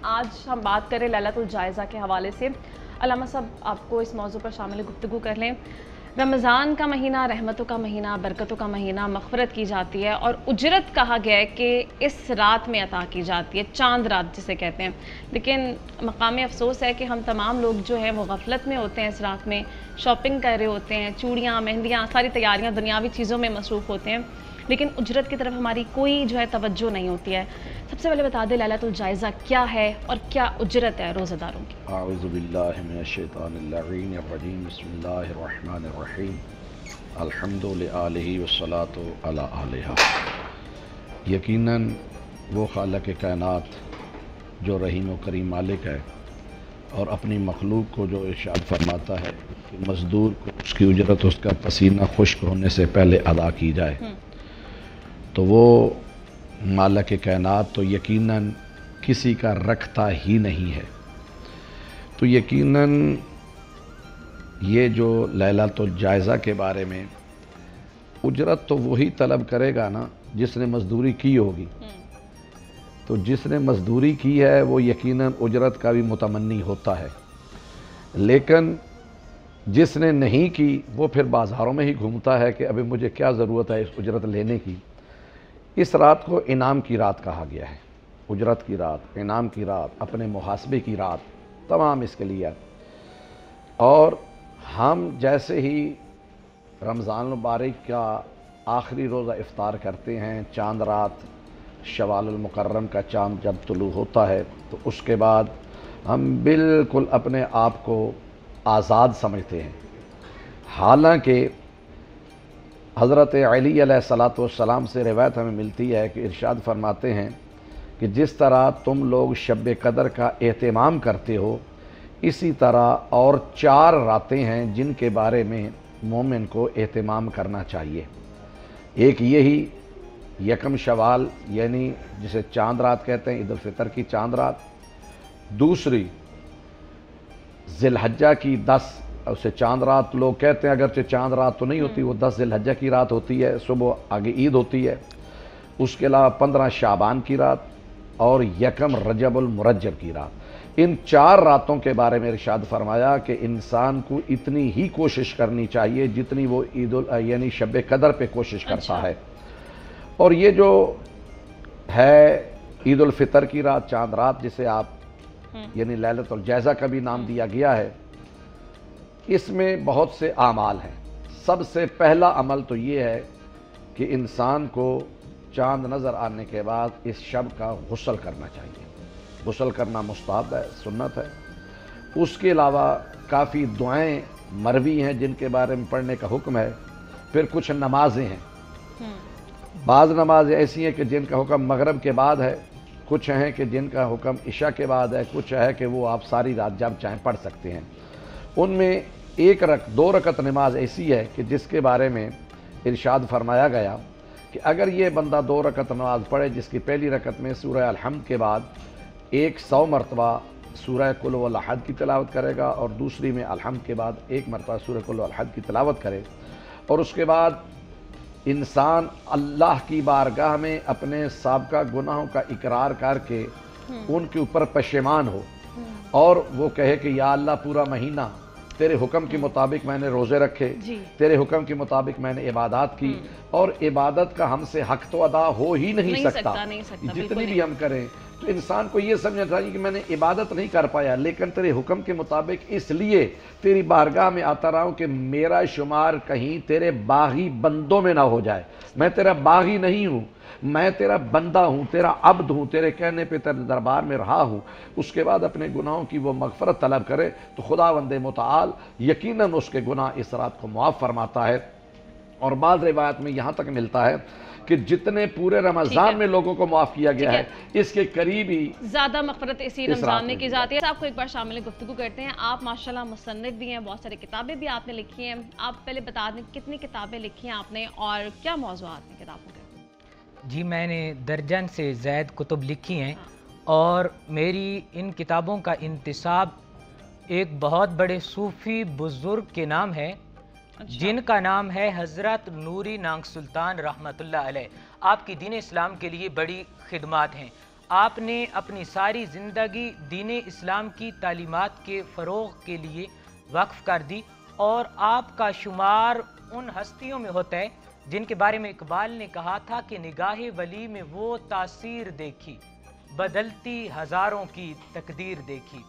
آج ہم بات کریں لیلۃ الجائزہ کے حوالے سے۔ علامہ صاحب آپ کو اس موضوع پر شامل گفتگو کر لیں۔ رمضان کا مہینہ رحمتوں کا مہینہ، برکتوں کا مہینہ، مغفرت کی جاتی ہے اور اجرت کہا گیا ہے کہ اس رات میں عطا کی جاتی ہے، چاند رات جسے کہتے ہیں۔ لیکن مقام افسوس ہے کہ ہم تمام لوگ جو ہیں وہ غفلت میں ہوتے ہیں، اس رات میں شاپنگ کر رہے ہوتے ہیں، چوڑیاں، مہندیاں، ساری تیاریاں دنیاوی چیزوں میں مصروف ہوتے ہیں، لیکن اجرت کی طرف ہماری کوئی جو ہے توجہ نہیں ہوتی ہے۔ سب سے پہلے بتا دیں لیلۃ الجائزہ کیا ہے اور کیا اجرت ہے روزہ داروں کی؟ اعوذ باللہ من الشیطان اللعین الرجیم، بسم اللہ الرحمن الرحیم، الحمد لآلہ والصلاة علی آلہا۔ یقیناً وہ خالق کائنات جو رحیم و کریم مالک ہے اور اپنی مخلوق کو جو ارشاد فرماتا ہے کہ مزدور کو اس کی اجرت اس کا پسینہ خشک ہونے سے پہلے ادا کی جائے، تو وہ مالک کائنات تو یقیناً کسی کا رکھتا ہی نہیں ہے۔ تو یقیناً یہ جو لیلۃ الجائزہ کے بارے میں اجرت تو وہی طلب کرے گا نا جس نے مزدوری کی ہوگی، تو جس نے مزدوری کی ہے وہ یقیناً اجرت کا بھی متمنی ہوتا ہے، لیکن جس نے نہیں کی وہ پھر بازاروں میں ہی گھومتا ہے کہ ابھی مجھے کیا ضرورت ہے اس اجرت لینے کی۔ اس رات کو انعام کی رات کہا گیا ہے، اجرت کی رات، انعام کی رات، اپنے محاسبے کی رات، تمام اس کے لیے۔ اور ہم جیسے ہی رمضان المبارک کا آخری روزہ افطار کرتے ہیں، چاند رات شوال المکرم کا چاند جب طلوع ہوتا ہے، تو اس کے بعد ہم بالکل اپنے آپ کو آزاد سمجھتے ہیں، حالانکہ حضرت علی علیہ السلام سے روایت ہمیں ملتی ہے کہ ارشاد فرماتے ہیں کہ جس طرح تم لوگ شب قدر کا اہتمام کرتے ہو، اسی طرح اور 4 راتیں ہیں جن کے بارے میں مومن کو اہتمام کرنا چاہیے۔ ایک یہی یکم شوال یعنی جسے چاند رات کہتے ہیں، عید الفطر کی چاند رات۔ دوسری ذی الحجہ کی 10، اسے چاند رات لوگ کہتے ہیں، اگرچہ چاند رات تو نہیں ہوتی، وہ 10 ذی الحجہ کی رات ہوتی ہے، صبح آگے عید ہوتی ہے۔ اس کے علاوہ 15 شعبان کی رات اور یکم رجب المرجب کی رات۔ ان 4 راتوں کے بارے میں ارشاد فرمایا کہ انسان کو اتنی ہی کوشش کرنی چاہیے جتنی وہ یعنی شب قدر پہ کوشش کرتا ہے۔ اور یہ جو ہے عید الفطر کی رات، چاند رات، جسے آپ یعنی لیلۃ الجائزہ کا بھی نام دیا گیا ہے، اس میں بہت سے اعمال ہیں۔ سب سے پہلا عمل تو یہ ہے کہ انسان کو چاند نظر آنے کے بعد اس شب کا غسل کرنا چاہیے۔ غسل کرنا مستحب ہے، سنت ہے۔ اس کے علاوہ کافی دعائیں مروی ہیں جن کے بارے میں پڑھنے کا حکم ہے۔ پھر کچھ نمازیں ہیں، بعض نمازیں ایسی ہیں کہ جن کا حکم مغرب کے بعد ہے، کچھ ہیں کہ جن کا حکم عشاء کے بعد ہے، کچھ ہے کہ وہ آپ ساری رات جب چاہیں پڑھ سکتے ہیں۔ ان میں 2 رکعت نماز ایسی ہے کہ جس کے بارے میں ارشاد فرمایا گیا کہ اگر یہ بندہ 2 رکعت نماز پڑھے جس کی پہلی رکعت میں سورہ الحمد کے بعد 100 مرتبہ سورہ قل هو الاحد کی تلاوت کرے گا، اور دوسری میں الحمد کے بعد 1 مرتبہ سورہ قل هو الاحد کی تلاوت کرے، اور اس کے بعد انسان اللہ کی بارگاہ میں اپنے سابقہ گناہوں کا اقرار کر کے ان کے اوپر پشیمان ہو، اور وہ کہے کہ یا اللہ پورا مہینہ تیرے حکم کے مطابق میں نے روزے رکھے، تیرے حکم کے مطابق میں نے عبادات کی، اور عبادت کا ہم سے حق تو ادا ہو ہی نہیں سکتا جتنی بھی ہم کریں۔ تو انسان کو یہ سمجھنا چاہیے کہ میں نے عبادت نہیں کر پایا، لیکن تیرے حکم کے مطابق اس لیے تیری بارگاہ میں آتا رہا ہوں کہ میرا شمار کہیں تیرے باغی بندوں میں نہ ہو جائے۔ میں تیرا باغی نہیں ہوں، میں تیرا بندہ ہوں، تیرا عبد ہوں، تیرے کہنے پہ تیرے دربار میں رہا ہوں۔ اس کے بعد اپنے گناہوں کی وہ مغفرت طلب کرے تو خداوند متعال یقیناً اس کے گناہ اس رات کو معاف فرماتا ہے۔ اور بعض روایت میں یہاں تک ملتا ہے کہ جتنے پورے رمضان میں لوگوں کو معاف کیا گیا ہے، اس کے قریب ہی زیادہ مغفرت اسی رمضان میں کی جاتی ہے۔ آپ کو ایک بار شامل گفتگو کرتے ہیں۔ آپ ماشاءاللہ مصنف بھی ہیں، بہت ساری کتابیں بھی آپ نے لکھی ہیں۔ آپ پہلے بتا دیں کتنی کتابیں لکھی ہیں آپ نے اور کیا موضوعات ہیں کتابوں کے؟ جی میں نے درجن سے زائد کتب لکھی ہیں، اور میری ان کتابوں کا انتساب ایک بہت بڑے صوفی بزرگ کے نام ہے، جن کا نام ہے حضرت نوری نانگ سلطان رحمۃ اللہ علیہ۔ آپ کی دین اسلام کے لیے بڑی خدمات ہیں۔ آپ نے اپنی ساری زندگی دین اسلام کی تعلیمات کے فروغ کے لیے وقف کر دی، اور آپ کا شمار ان ہستیوں میں ہوتا ہے جن کے بارے میں اقبال نے کہا تھا کہ نگاہ ولی میں وہ تاثیر دیکھی، بدلتی ہزاروں کی تقدیر دیکھی۔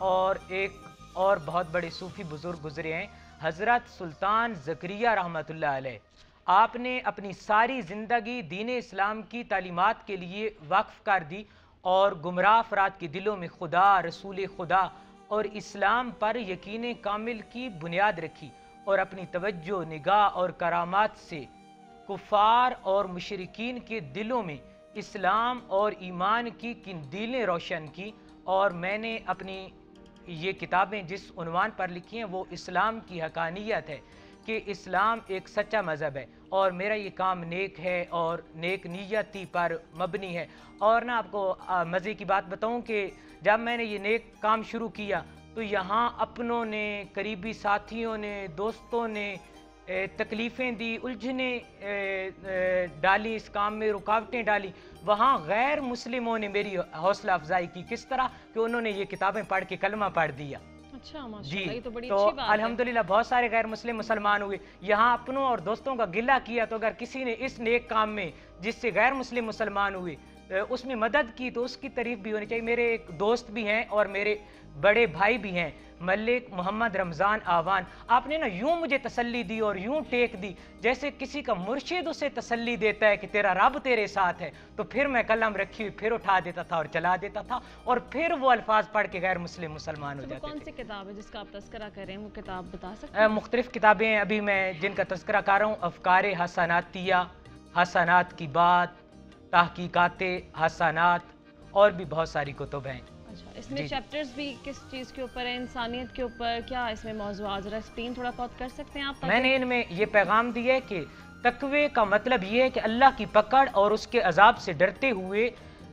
اور ایک اور بہت بڑے صوفی بزرگ گزرے ہیں، حضرت سلطان زکریا رحمۃ اللہ علیہ۔ آپ نے اپنی ساری زندگی دین اسلام کی تعلیمات کے لیے وقف کر دی اور گمراہ افراد کے دلوں میں خدا، رسول خدا اور اسلام پر یقین کامل کی بنیاد رکھی، اور اپنی توجہ، نگاہ اور کرامات سے کفار اور مشرکین کے دلوں میں اسلام اور ایمان کی قندیلیں روشن کی۔ اور میں نے اپنی یہ کتابیں جس عنوان پر لکھی ہیں وہ اسلام کی حقانیت ہے، کہ اسلام ایک سچا مذہب ہے، اور میرا یہ کام نیک ہے اور نیک نیتی پر مبنی ہے۔ اور نہ آپ کو مزے کی بات بتاؤں کہ جب میں نے یہ نیک کام شروع کیا تو یہاں اپنوں نے، قریبی ساتھیوں نے، دوستوں نے تکلیفیں دی، الجھنیں ڈالی، اس کام میں رکاوٹیں ڈالی۔ وہاں غیر مسلموں نے میری حوصلہ افزائی کی، کس طرح کہ انہوں نے یہ کتابیں پڑھ کے کلمہ پڑھ دیا۔ اچھا، ماشاءاللہ، یہ تو بڑی تو اچھی بات ہے۔ الحمدللہ بہت سارے غیر مسلم مسلمان ہوئے۔ یہاں اپنوں اور دوستوں کا گلہ کیا تو اگر کسی نے اس نیک کام میں جس سے غیر مسلم مسلمان ہوئے اس میں مدد کی تو اس کی تعریف بھی ہونی چاہیے۔ میرے ایک دوست بھی ہیں اور میرے بڑے بھائی بھی ہیں، ملک محمد رمضان آوان۔ آپ نے نا یوں مجھے تسلی دی اور یوں ٹیک دی جیسے کسی کا مرشد اسے تسلی دیتا ہے کہ تیرا رب تیرے ساتھ ہے، تو پھر میں قلم رکھی ہوئی پھر اٹھا دیتا تھا اور چلا دیتا تھا، اور پھر وہ الفاظ پڑھ کے غیر مسلم مسلمان ہو جاتے تھے۔ کون سی کتاب ہے جس کا آپ تذکرہ کر رہے ہیں، وہ کتاب بتا سکتے ہیں؟ مختلف کتابیں ہیں ابھی میں جن کا تذکرہ کر رہا ہوں، افکار حسناتیہ، حسنات کی بات، تحقیقات حسنات، اور بھی بہت ساری کتب ہیں۔ اچھا، اس میں چیپٹرز بھی کس چیز کے اوپر ہیں؟ انسانیت کے اوپر؟ کیا اس میں موضوعات ذرا ایکسپلین تھوڑا بہت کر سکتے ہیں آپ؟ میں نے ان میں یہ پیغام دیا ہے کہ تقوی کا مطلب یہ ہے کہ اللہ کی پکڑ اور اس کے عذاب سے ڈرتے ہوئے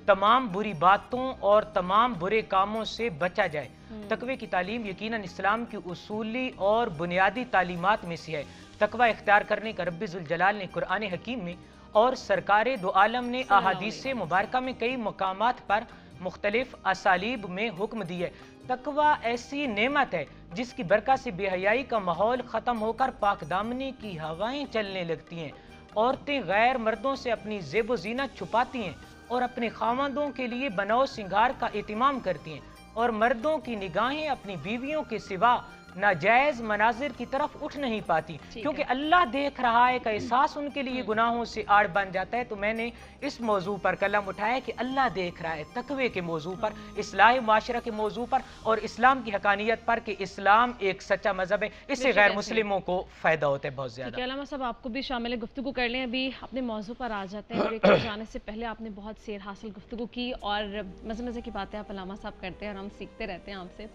تمام بری باتوں اور تمام برے کاموں سے بچا جائے۔ تقوی کی تعلیم یقیناً اسلام کی اصولی اور بنیادی تعلیمات میں سے ہے۔ تقوی اختیار کرنے کا رب ذوالجلال نے قرآن حکیم میں اور سرکار دو عالم نے احادیث مبارکہ میں کئی مقامات پر مختلف اسالیب میں حکم دی ہے۔ تقوی ایسی نعمت ہے جس کی برکت سے بے حیائی کا ماحول ختم ہو کر پاک دامنی کی ہوائیں چلنے لگتی ہیں۔ عورتیں غیر مردوں سے اپنی زیب و زینت چھپاتی ہیں اور اپنے خاوندوں کے لیے بناؤ سنگار کا اہتمام کرتی ہیں، اور مردوں کی نگاہیں اپنی بیویوں کے سوا ناجائز مناظر کی طرف اٹھ نہیں پاتی، کیونکہ اللہ دیکھ رہا ہے کا احساس ان کے لیے گناہوں سے آڑ بن جاتا ہے۔ تو میں نے اس موضوع پر قلم اٹھایا کہ اللہ دیکھ رہا ہے، تقوی کے موضوع پر، اصلاح معاشرہ کے موضوع پر، اور اسلام کی حقانیت پر کہ اسلام ایک سچا مذہب ہے، اس سے غیر مسلموں کو فائدہ ہوتا ہے بہت زیادہ۔ علامہ صاحب آپ کو بھی شامل گفتگو کر لیں، ابھی اپنے موضوع پر آ جاتے ہیں۔ بریک پر جانے سے پہلے آپ نے بہت سیر حاصل گفتگو کی اور مزے مزے کی باتیں آپ علامہ صاحب کرتے ہیں اور ہم سیکھتے رہتے ہیں آپ سے۔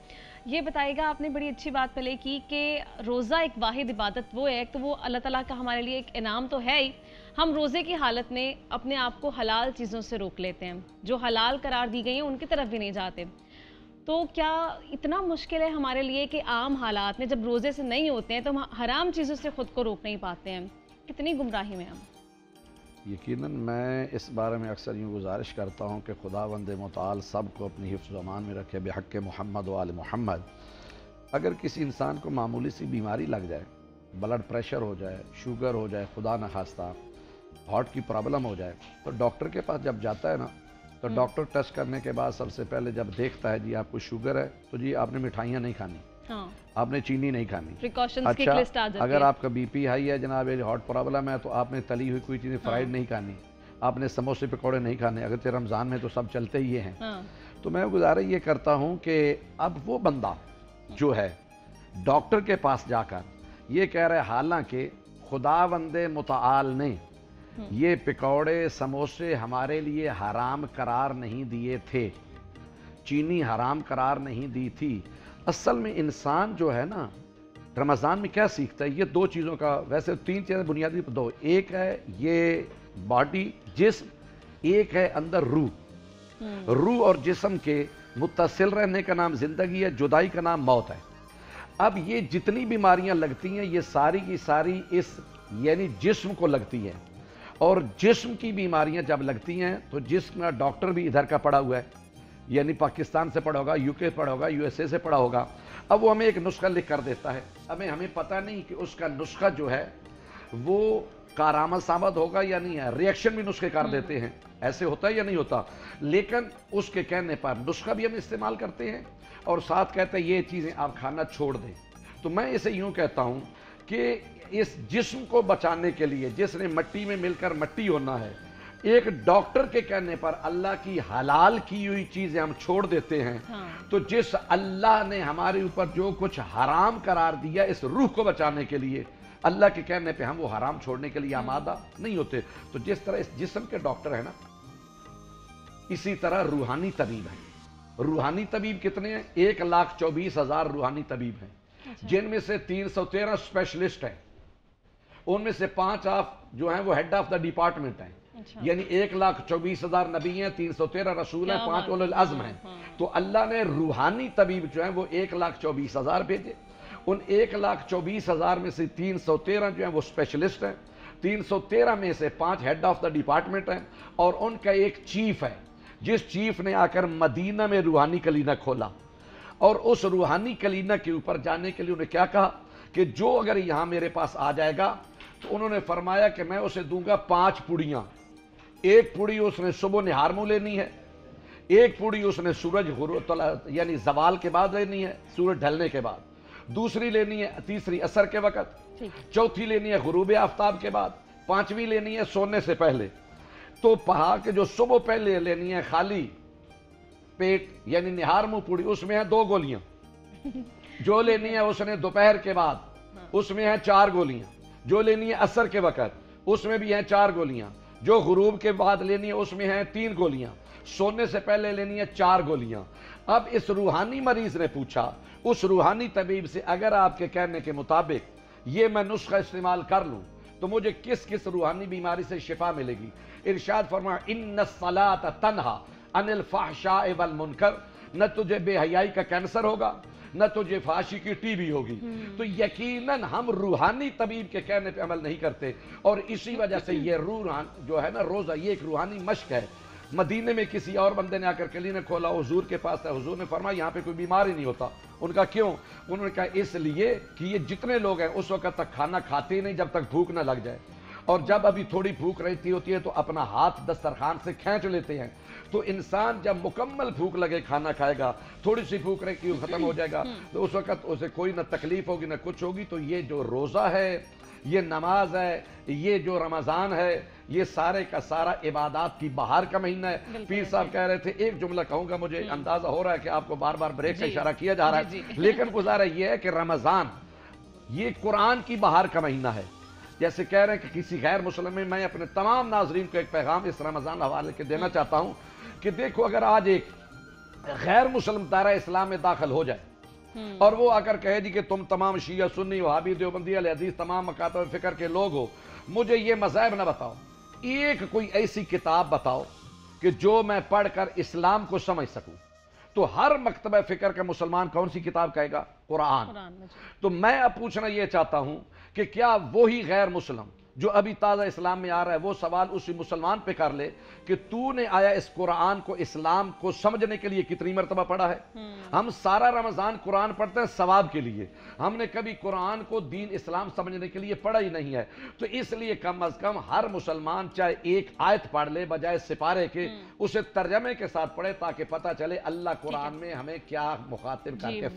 یہ بتائیے گا، آپ نے بڑی اچھی بات پہلے کی کہ روزہ ایک واحد عبادت وہ ہے، تو وہ اللہ تعالیٰ کا ہمارے لیے ایک انعام تو ہے ہی، ہم روزے کی حالت میں اپنے آپ کو حلال چیزوں سے روک لیتے ہیں، جو حلال قرار دی گئی ہیں ان کی طرف بھی نہیں جاتے۔ تو کیا اتنا مشکل ہے ہمارے لیے کہ عام حالات میں جب روزے سے نہیں ہوتے ہیں تو ہم حرام چیزوں سے خود کو روک نہیں پاتے ہیں؟ کتنی گمراہی میں ہم؟ یقیناً میں اس بارے میں اکثر یوں گزارش کرتا ہوں کہ خداوند متعال سب کو اپنی حفظ و امان میں رکھے بحق محمد و آل محمد۔ اگر کسی انسان کو معمولی سی بیماری لگ جائے، بلڈ پریشر ہو جائے، شوگر ہو جائے، خدا نخواستہ ہارٹ کی پرابلم ہو جائے، تو ڈاکٹر کے پاس جب جاتا ہے نا، تو ڈاکٹر ٹیسٹ کرنے کے بعد سب سے پہلے جب دیکھتا ہے جی آپ کو شوگر ہے تو جی آپ نے مٹھائیاں نہیں کھانی، آپ نے چینی نہیں کھانی۔ اچھا، اگر آپ کا بی پی ہائی ہے جناب، ہارٹ پرابلم ہے، تو آپ نے تلی ہوئی کوئی چیزیں فرائیڈ نہیں کھانی، آپ نے سموسے پکوڑے نہیں کھانے، اگرچہ رمضان میں تو سب چلتے ہی ہیں۔ تو میں گزارش یہ کرتا ہوں کہ اب وہ بندہ جو ہے ڈاکٹر کے پاس جا کر یہ کہہ رہے، حالانکہ خداوند متعال نے یہ پکوڑے سموسے ہمارے لیے حرام قرار نہیں دیے تھے، چینی حرام قرار نہیں دی تھی۔ اصل میں انسان جو ہے نا رمضان میں کیا سیکھتا ہے؟ یہ دو چیزوں کا، ویسے تین چیزیں بنیادی دو، ایک ہے یہ باڈی جسم، ایک ہے اندر روح۔ روح اور جسم کے متصل رہنے کا نام زندگی ہے، جدائی کا نام موت ہے۔ اب یہ جتنی بیماریاں لگتی ہیں یہ ساری کی ساری اس یعنی جسم کو لگتی ہیں، اور جسم کی بیماریاں جب لگتی ہیں تو جسم کا ڈاکٹر بھی ادھر کا پڑا ہوا ہے، یعنی پاکستان سے پڑھا ہوگا، یو کے پڑھا ہوگا، یو ایس اے سے پڑھا ہوگا. اب وہ ہمیں ایک نسخہ لکھ کر دیتا ہے، ہمیں پتہ نہیں کہ اس کا نسخہ جو ہے وہ کارآمد ثابت ہوگا یا نہیں ہے. ریئیکشن بھی نسخے کر دیتے ہیں، ایسے ہوتا ہے یا نہیں ہوتا، لیکن اس کے کہنے پر نسخہ بھی ہم استعمال کرتے ہیں اور ساتھ کہتے ہیں یہ چیزیں آپ کھانا چھوڑ دیں. تو میں اسے یوں کہتا ہوں کہ اس جسم کو بچانے کے لیے جس نے مٹی میں مل کر مٹی ہونا ہے، ایک ڈاکٹر کے کہنے پر اللہ کی حلال کی ہوئی چیزیں ہم چھوڑ دیتے ہیں. تو جس اللہ نے ہمارے اوپر جو کچھ حرام قرار دیا اس روح کو بچانے کے لیے، اللہ کے کہنے پہ ہم وہ حرام چھوڑنے کے لیے آمادہ نہیں ہوتے. تو جس طرح اس جسم کے ڈاکٹر ہیں نا، اسی طرح روحانی طبیب ہیں. روحانی طبیب کتنے ہیں؟ 1,24,000 روحانی طبیب ہیں، جن میں سے 313 اسپیشلسٹ ہیں. ان میں سے 5 جو ہیں وہ ہیڈ آف دا ڈپارٹمنٹ ہیں. یعنی 1,24,000 نبی ہیں، 313 رسول ہیں، 5 اولو العزم ہیں. تو اللہ نے روحانی طبیب جو ہیں وہ 1,24,000 بھیجے. ان 1,24,000 میں سے 313 جو ہیں وہ اسپیشلسٹ ہیں. 313 میں سے 5 ہیڈ آف دا ڈپارٹمنٹ ہیں، اور ان کا ایک چیف ہے جس چیف نے آ کر مدینہ میں روحانی کلینک کھولا. اور اس روحانی کلینک کے اوپر جانے کے لیے انہیں کیا کہا کہ جو اگر یہاں میرے پاس آ جائے گا تو انہوں نے فرمایا کہ میں اسے دوں گا 5 پوڑیاں. ایک پوڑی اس نے صبح نہار منہ لینی ہے، ایک پوڑی اس نے سورج یعنی زوال کے بعد لینی ہے، سورج ڈھلنے کے بعد. دوسری لینی ہے تیسری عصر کے وقت. چوتھی لینی ہے غروب آفتاب کے بعد. 5ویں لینی ہے سونے سے پہلے. تو پہا کہ جو صبح پہلے لینی ہے خالی پیٹ یعنی نہار منہ پوڑی، اس میں ہے 2 گولیاں. جو لینی ہے اس نے دوپہر کے بعد، اس میں ہے 4 گولیاں. جو لینی ہے عصر کے وقت، اس میں بھی ہیں 4 گولیاں. جو غروب کے بعد لینی ہے اس میں ہیں 3 گولیاں. سونے سے پہلے لینی ہے 4 گولیاں. اب اس روحانی مریض نے پوچھا اس روحانی طبیب سے، اگر آپ کے کہنے کے مطابق یہ میں نسخہ استعمال کر لوں تو مجھے کس کس روحانی بیماری سے شفا ملے گی؟ ارشاد فرمایا ان الصلاۃ تنہا عن الفحشاء والمنکر. نہ تجھے بے حیائی کا کینسر ہوگا، نہ تجھے فحاشی کی ٹی بی ہوگی. تو یقیناً ہم روحانی طبیب کے کہنے پہ عمل نہیں کرتے، اور اسی وجہ سے یہ روح جو ہے نا روزہ، یہ ایک روحانی مشق ہے. مدینے میں کسی اور بندے نے آ کر کلینک کھولا، حضور کے پاس ہے، حضور نے فرمایا یہاں پہ کوئی بیمار ہی نہیں ہوتا. ان کا کیوں؟ انہوں نے کہا اس لیے کہ یہ جتنے لوگ ہیں اس وقت تک کھانا کھاتے ہی نہیں جب تک بھوک نہ لگ جائے، اور جب ابھی تھوڑی بھوک رہتی ہوتی ہے تو اپنا ہاتھ دسترخوان سے کھینچ لیتے ہیں. تو انسان جب مکمل بھوک لگے کھانا کھائے گا، تھوڑی سی بھوک رہے کہ ختم ہو جائے گا، تو اس وقت اسے کوئی نہ تکلیف ہوگی نہ کچھ ہوگی. تو یہ جو روزہ ہے، یہ نماز ہے، یہ جو رمضان ہے، یہ سارے کا سارا عبادات کی بہار کا مہینہ ہے. پیر صاحب کہہ رہے تھے، ایک جملہ کہوں گا، مجھے اندازہ ہو رہا ہے کہ آپ کو بار بار بریک سے اشارہ کیا جا رہا ہے، لیکن گزارا یہ ہے کہ رمضان یہ قرآن کی بہار کا مہینہ ہے. جیسے کہہ رہے ہیں کہ کسی غیر مسلم میں اپنے تمام ناظرین کو ایک پیغام اس رمضان حوالے کے دینا چاہتا ہوں کہ دیکھو، اگر آج ایک غیر مسلم دائرہ اسلام میں داخل ہو جائے اور وہ آ کر کہے جی کہ تم تمام شیعہ سنی وہابی دیوبندی اہل حدیث تمام مکاتب فکر کے لوگ ہو، مجھے یہ مذاہب نہ بتاؤ، ایک کوئی ایسی کتاب بتاؤ کہ جو میں پڑھ کر اسلام کو سمجھ سکوں. تو ہر مکتبہ فکر کا مسلمان کون سی کتاب کہے گا؟ قرآن. تو میں اب پوچھنا یہ چاہتا ہوں کہ کیا وہی غیر مسلم جو ابھی تازہ اسلام میں آ رہا ہے وہ سوال اسی مسلمان پہ کر لے کہ تو نے آیا اس قرآن کو اسلام کو سمجھنے کے لیے کتنی مرتبہ پڑھا ہے؟ ہم سارا رمضان قرآن پڑھتے ہیں ثواب کے لیے، ہم نے کبھی قرآن کو دین اسلام سمجھنے کے لیے پڑھا ہی نہیں ہے. تو اس لیے کم از کم ہر مسلمان چاہے ایک آیت پڑھ لے بجائے سپارے کے، اسے ترجمے کے ساتھ پڑھے تاکہ پتہ چلے اللہ قرآن میں ہمیں کیا مخاطب کر کے